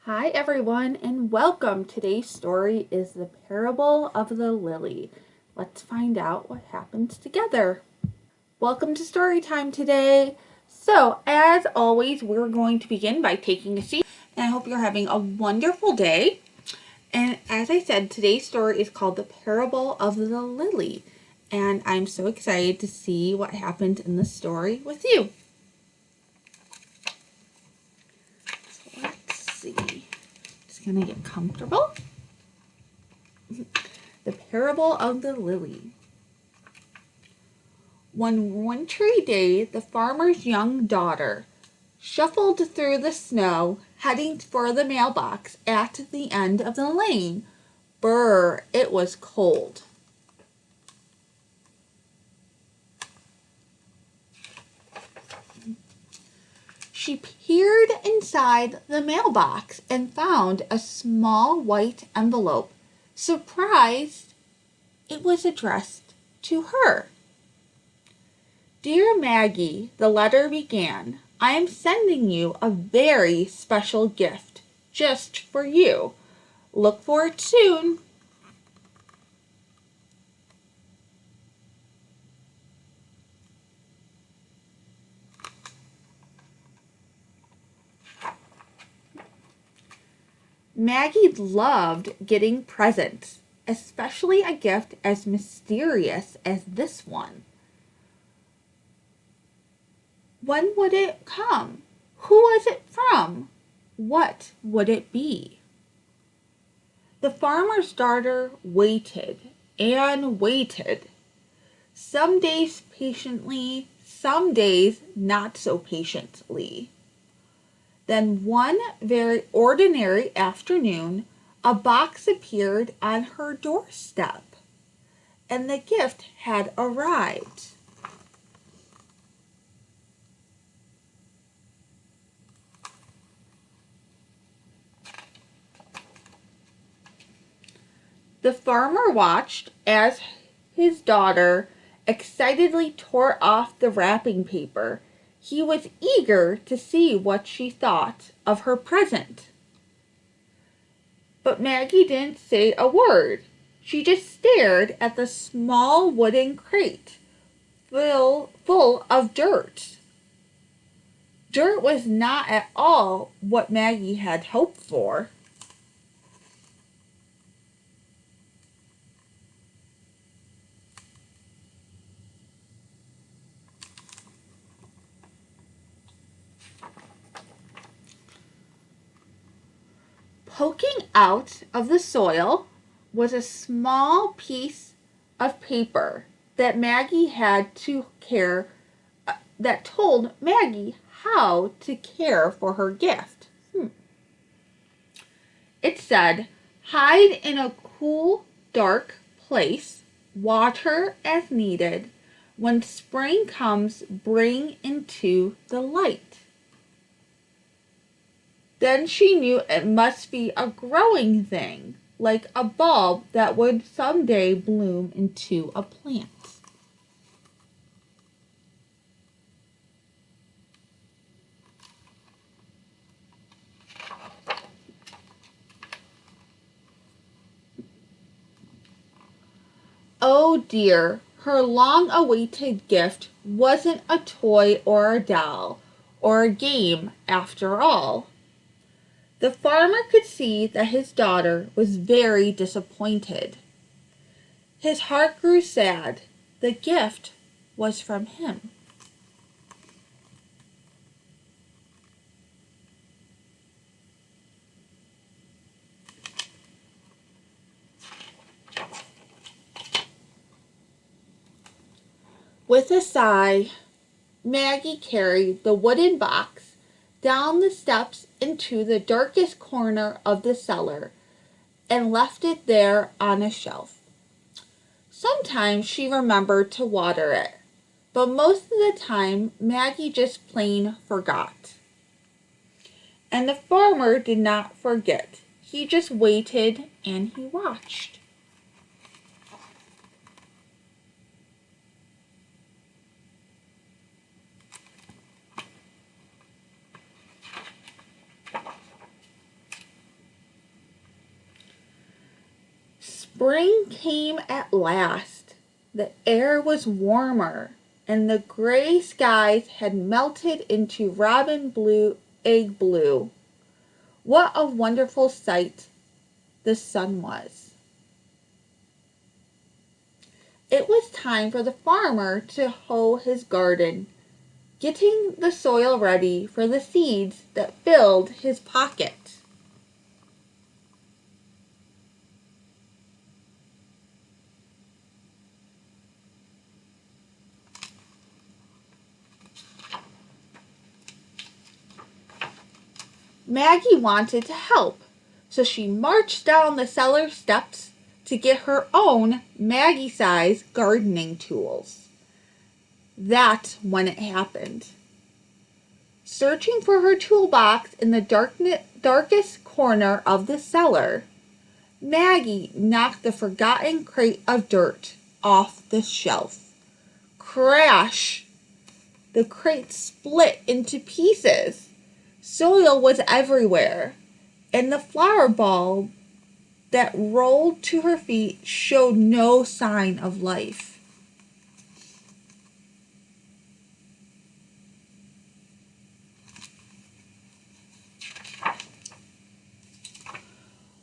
Hi everyone and welcome. Today's story is the parable of the lily. Let's find out what happens together. Welcome to story time today. So as always, we're going to begin by taking a seat, and I hope you're having a wonderful day. And as I said, today's story is called the parable of the lily, and I'm so excited to see what happened in the story with you. So let's see. Just gonna get comfortable. The parable of the lily. One wintry day, the farmer's young daughter shuffled through the snow, heading for the mailbox at the end of the lane. Brr, it was cold. She peered inside the mailbox and found a small white envelope. Surprised, it was addressed to her. Dear Maggie, the letter began, I am sending you a very special gift, just for you. Look for it soon. Maggie loved getting presents, especially a gift as mysterious as this one. When would it come? Who was it from? What would it be? The farmer's daughter waited and waited. Some days patiently, some days not so patiently. Then one very ordinary afternoon, a box appeared on her doorstep, and the gift had arrived. The farmer watched as his daughter excitedly tore off the wrapping paper. He was eager to see what she thought of her present. But Maggie didn't say a word. She just stared at the small wooden crate full of dirt. Dirt was not at all what Maggie had hoped for. Poking out of the soil was a small piece of paper that Maggie had to care that told Maggie how to care for her gift. It said, hide in a cool, dark place, water as needed. When spring comes, bring into the light. Then she knew it must be a growing thing, like a bulb that would someday bloom into a plant. Oh dear, her long-awaited gift wasn't a toy or a doll or a game after all. The farmer could see that his daughter was very disappointed. His heart grew sad. The gift was from him. With a sigh, Maggie carried the wooden box down the steps into the darkest corner of the cellar and left it there on a shelf. Sometimes she remembered to water it, but most of the time Maggie just plain forgot. And the farmer did not forget. He just waited and he watched. Spring came at last. The air was warmer, and the gray skies had melted into robin blue, egg blue. What a wonderful sight the sun was. It was time for the farmer to hoe his garden, getting the soil ready for the seeds that filled his pocket. Maggie wanted to help, so she marched down the cellar steps to get her own Maggie-size gardening tools. That's when it happened. Searching for her toolbox in the darkest corner of the cellar, Maggie knocked the forgotten crate of dirt off the shelf. Crash! The crate split into pieces. Soil was everywhere, and the flower bulb that rolled to her feet showed no sign of life.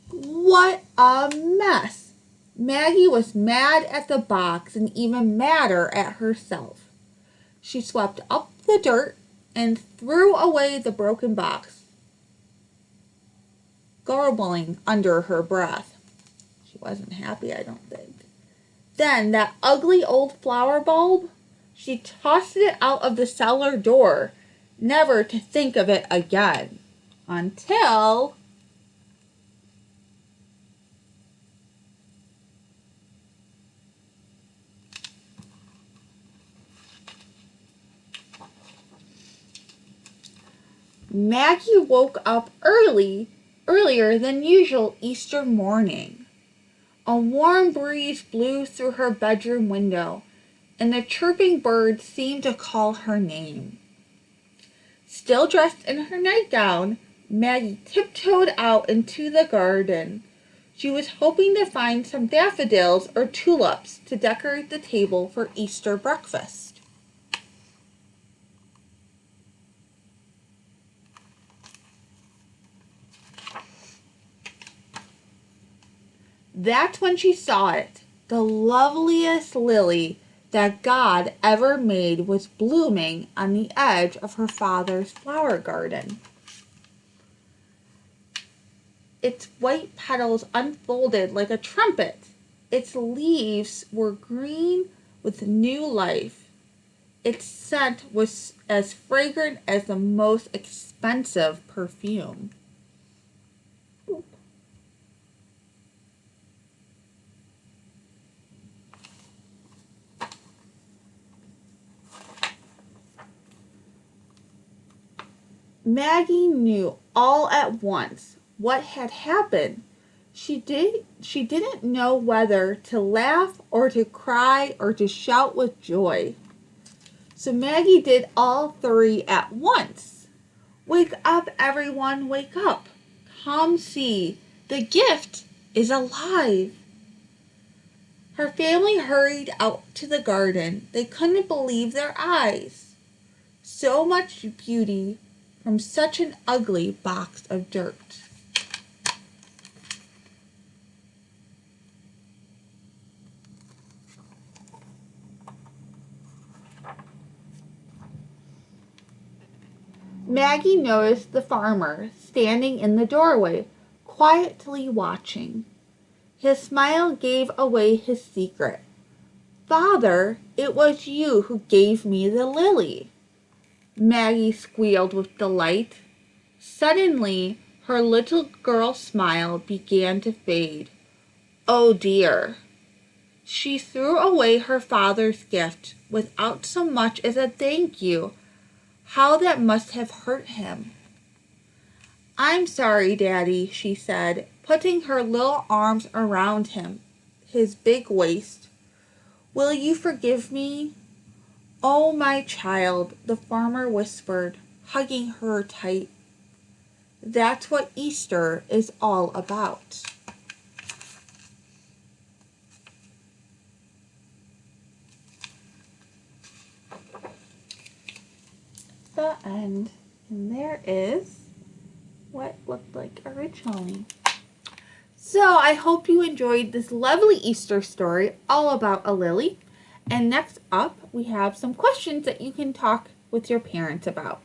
What a mess! Maggie was mad at the box and even madder at herself. She swept up the dirt and threw away the broken box, garbling under her breath. She wasn't happy, I don't think. Then that ugly old flower bulb, she tossed it out of the cellar door, never to think of it again. Until Maggie woke up earlier than usual Easter morning. A warm breeze blew through her bedroom window, and the chirping birds seemed to call her name. Still dressed in her nightgown, Maggie tiptoed out into the garden. She was hoping to find some daffodils or tulips to decorate the table for Easter breakfast. That's when she saw it. The loveliest lily that God ever made was blooming on the edge of her father's flower garden. Its white petals unfolded like a trumpet. Its leaves were green with new life. Its scent was as fragrant as the most expensive perfume. Maggie knew all at once what had happened. She didn't know whether to laugh or to cry or to shout with joy. So Maggie did all three at once. Wake up, everyone, wake up. Come see, the gift is alive. Her family hurried out to the garden. They couldn't believe their eyes. So much beauty from such an ugly box of dirt. Maggie noticed the farmer standing in the doorway, quietly watching. His smile gave away his secret. "Father, it was you who gave me the lily." Maggie squealed with delight. Suddenly, her little girl smile began to fade. Oh dear. She threw away her father's gift without so much as a thank you. How that must have hurt him. "I'm sorry, Daddy," she said, putting her little arms around his big waist. "Will you forgive me?" "Oh, my child," the farmer whispered, hugging her tight. That's what Easter is all about. And there is what looked like originally. So I hope you enjoyed this lovely Easter story all about a lily. And next up, we have some questions that you can talk with your parents about.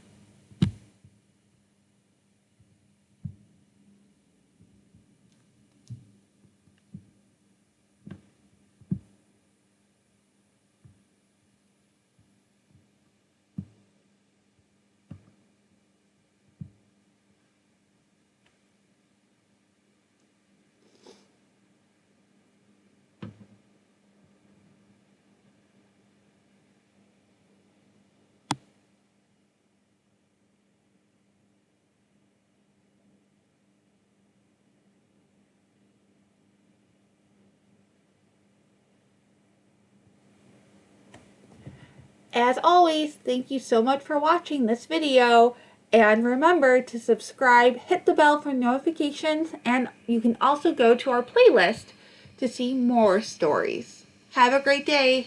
As always, thank you so much for watching this video. And remember to subscribe, hit the bell for notifications, and you can also go to our playlist to see more stories. Have a great day.